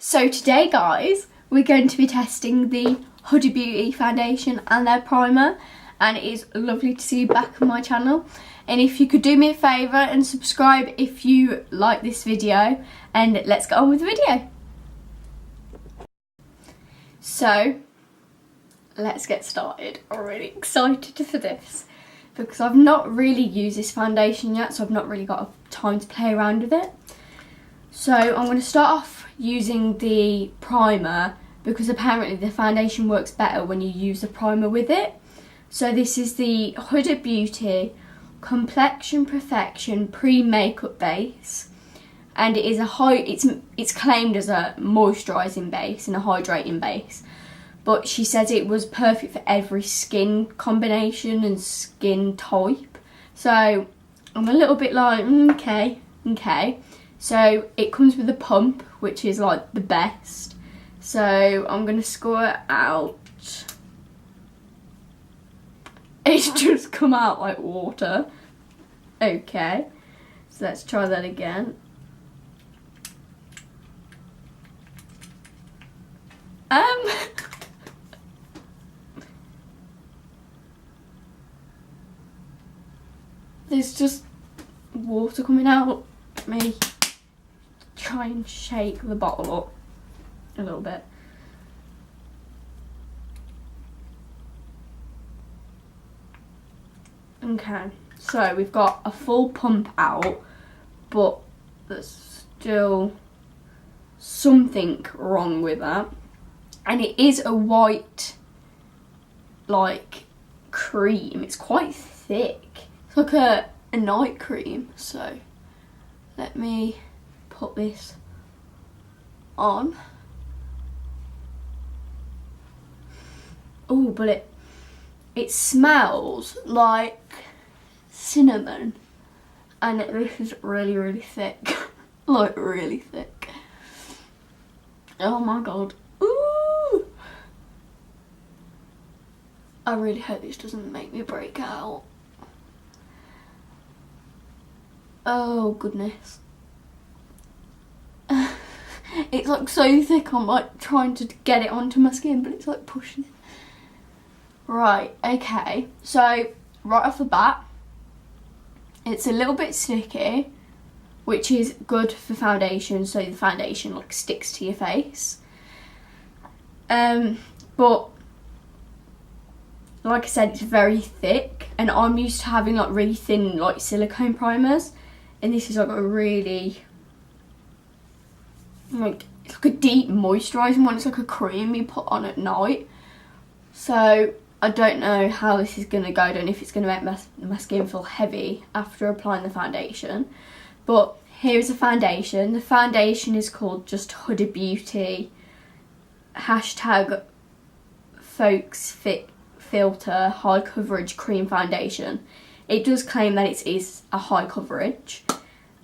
So today, guys, we're going to be testing the Huda Beauty foundation and their primer, and it is lovely to see you back on my channel. And if you could do me a favour and subscribe if you like this video, and let's get on with the video. So let's get started. I'm really excited for this because I've not really used this foundation yet, so I've not really got time to play around with it. So I'm going to start off using the primer because apparently the foundation works better when you use the primer with it. So this is the Huda Beauty Complexion Perfection Pre-Makeup Base, and it is it's claimed as a moisturising base and a hydrating base, but she says it was perfect for every skin combination and skin type. So I'm a little bit like okay. So it comes with a pump, which is like the best. So I'm going to score it out. It's just come out like water. Okay, so let's try that again. There's just water coming out. Let me try and shake the bottle up a little bit. Okay, so we've got a full pump out, but there's still something wrong with that. And it is a white, like, cream. It's quite thick. It's like a night cream. So let me put this on. Oh, but it smells like cinnamon, and this is really thick. Like really thick. Oh my god. Ooh, I really hope this doesn't make me break out. Oh goodness. It's like so thick, I'm like trying to get it onto my skin, but it's like pushing it. Right, okay, so right off the bat, it's a little bit sticky, which is good for foundation, so the foundation like sticks to your face. But like I said, it's very thick, and I'm used to having like really thin like silicone primers, and this is like a really it's like a deep moisturising one. It's like a cream you put on at night. So I don't know how this is going to go. I don't know if it's going to make my skin feel heavy after applying the foundation. But here's the foundation. The foundation is called just Huda Beauty #Folks Fit Filter High Coverage Cream Foundation. It does claim that it is a high coverage,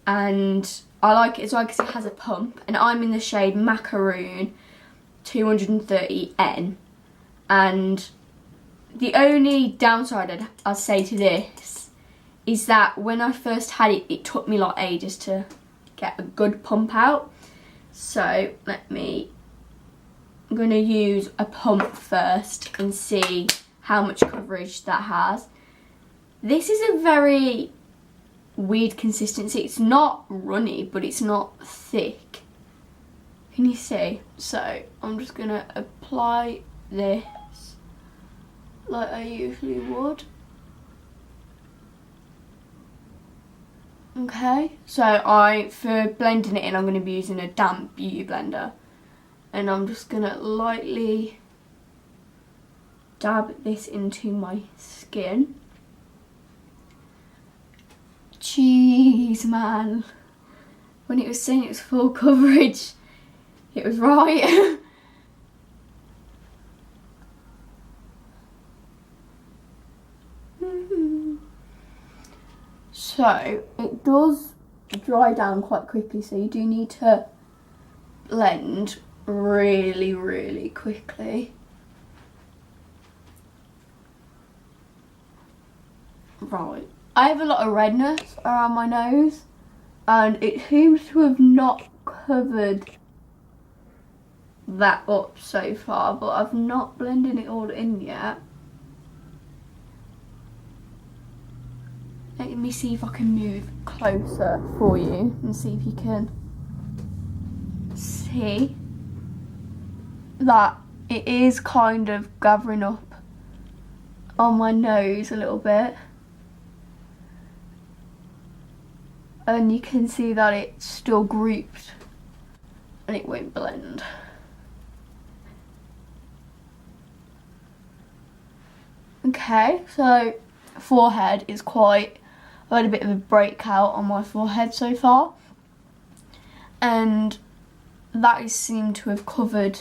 and I like it as well because it has a pump, and I'm in the shade Macaroon 230N, and the only downside I'd say to this is that when I first had it, it took me like ages to get a good pump out. So I'm going to use a pump first and see how much coverage that has. This is a very weird consistency. It's not runny, but it's not thick. Can you see? So I'm just going to apply this like I usually would. Okay, so for blending it in, I'm going to be using a damp beauty blender, and I'm just going to lightly dab this into my skin. Jeez, man, when it was saying it was full coverage, it was right. So it does dry down quite quickly, so you do need to blend really quickly. Right, I have a lot of redness around my nose, and it seems to have not covered that up so far, but I've not blended it all in yet. Let me see if I can move closer for you and see if you can see that it is kind of gathering up on my nose a little bit. And you can see that it's still grouped and it won't blend. Okay, so forehead is quite, I've had a bit of a breakout on my forehead so far, and that is seemed to have covered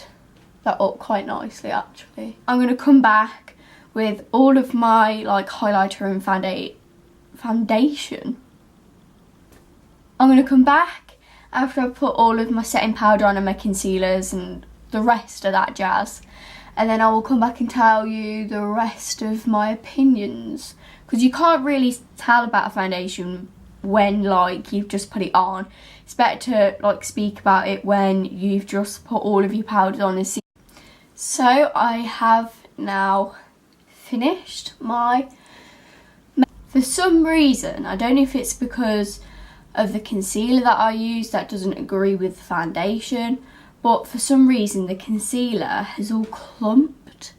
that up quite nicely actually. I'm going to come back with all of my like highlighter and foundation. I'm going to come back after I put all of my setting powder on and my concealers and the rest of that jazz, and then I will come back and tell you the rest of my opinions, because you can't really tell about a foundation when like you've just put it on. It's better to like speak about it when you've just put all of your powders on and see. So I have now finished my, for some reason, I don't know if it's because of the concealer that I use that doesn't agree with the foundation, but for some reason the concealer has all clumped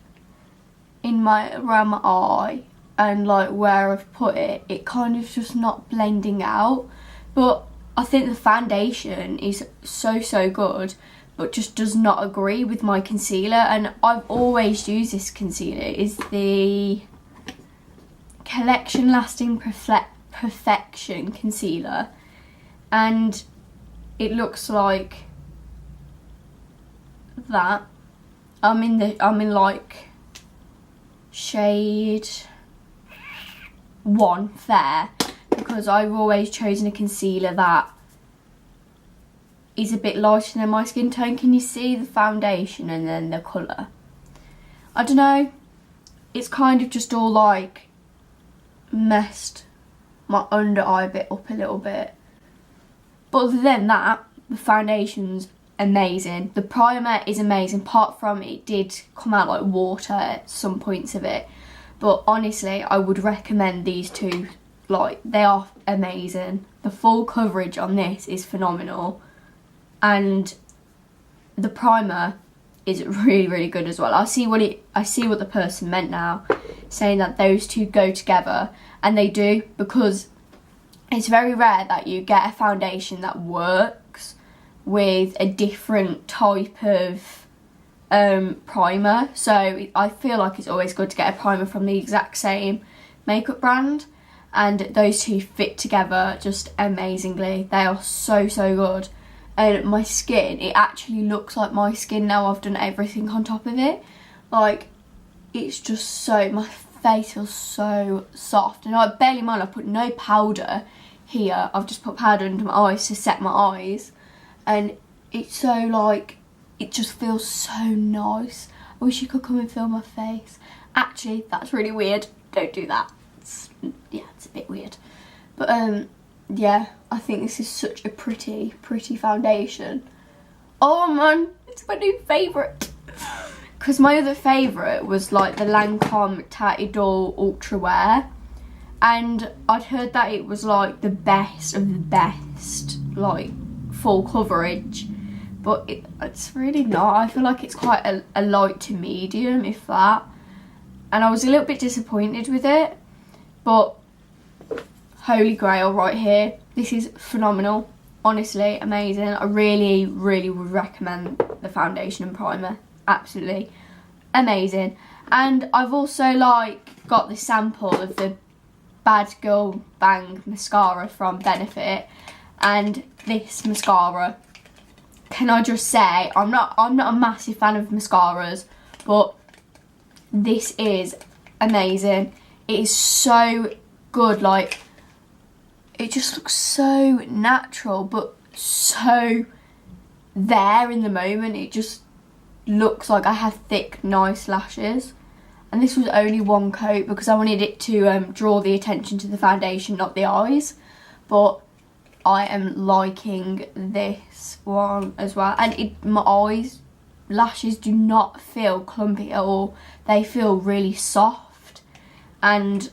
in around my eye, and like where I've put it, it kind of just not blending out. But I think the foundation is so good, but just does not agree with my concealer. And I've always used this concealer, is the Collection Lasting Perfection concealer, and it looks like that. I'm in like shade 1 Fair, because I've always chosen a concealer that is a bit lighter than my skin tone. Can you see the foundation and then the colour? I don't know, it's kind of just all like messed my under eye bit up a little bit. But other than that, the foundation's amazing. The primer is amazing, apart from it did come out like water at some points of it. But honestly, I would recommend these two. Like, they are amazing. The full coverage on this is phenomenal. And the primer is really good as well. I see what the person meant now, saying that those two go together, and they do, because it's very rare that you get a foundation that works with a different type of primer. So I feel like it's always good to get a primer from the exact same makeup brand, and those two fit together just amazingly. They are so good. And my skin, it actually looks like my skin now. I've done everything on top of it. Like, it's just so, my face feels so soft. And I barely mind, I put no powder here. I've just put powder under my eyes to set my eyes. And it's so like, it just feels so nice. I wish you could come and feel my face. Actually, that's really weird. Don't do that. Yeah, it's a bit weird. But yeah, I think this is such a pretty foundation. Oh man, it's my new favourite. Because my other favourite was like the Lancome Tatty Doll Ultra Wear. And I'd heard that it was like the best of the best, like full coverage. But it's really not. I feel like it's quite a light to medium, if that. And I was a little bit disappointed with it. But Holy Grail right here. This is phenomenal. Honestly, amazing. I really would recommend the foundation and primer. Absolutely amazing. And I've also like got the sample of the Bad Girl Bang mascara from Benefit, and this mascara, can I just say, I'm not a massive fan of mascaras, but this is amazing. It is so good. Like, it just looks so natural, but so there in the moment. It just looks like I have thick, nice lashes. And this was only one coat because I wanted it to draw the attention to the foundation, not the eyes. But I am liking this one as well. And my eyes lashes do not feel clumpy at all. They feel really soft, and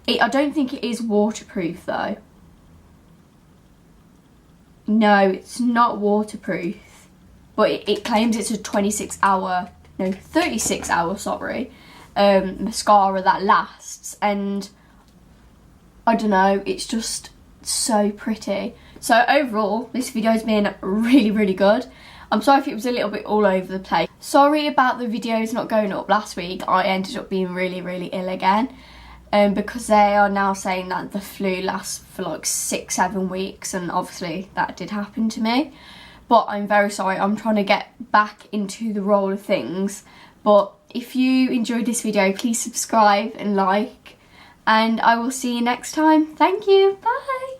I don't think it is waterproof though. No, it's not waterproof, but it claims it's a 36 hour sorry, mascara that lasts, and I don't know, it's just so pretty. So overall, this video's been really, really good. I'm sorry if it was a little bit all over the place. Sorry about the videos not going up last week. I ended up being really, really ill again. Because they are now saying that the flu lasts for like 6-7 weeks, and obviously that did happen to me. But I'm very sorry. I'm trying to get back into the role of things. But if you enjoyed this video, please subscribe and like. And I will see you next time. Thank you. Bye.